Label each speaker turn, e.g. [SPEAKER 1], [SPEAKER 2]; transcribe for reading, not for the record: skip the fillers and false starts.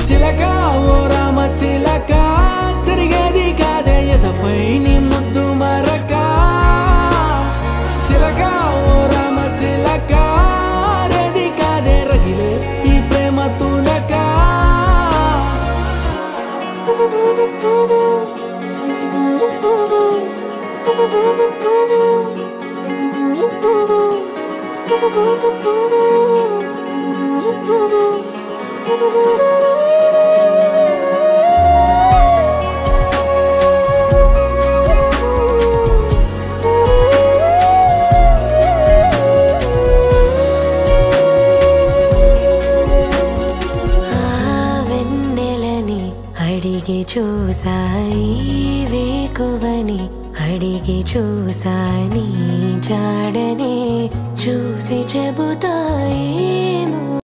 [SPEAKER 1] చిలక ఓ రామ చిలక చెరిగేది కాదే ఎదపై నీ ముద్దు మరక చిలక ఓ రామ చిలక రేది కాదే రగిలే ఈ ప్రేమ తులక
[SPEAKER 2] అడిగి చూసాయి వేకువని అడిగి చూసాని జాడనే చూసి చెబుతాయేమో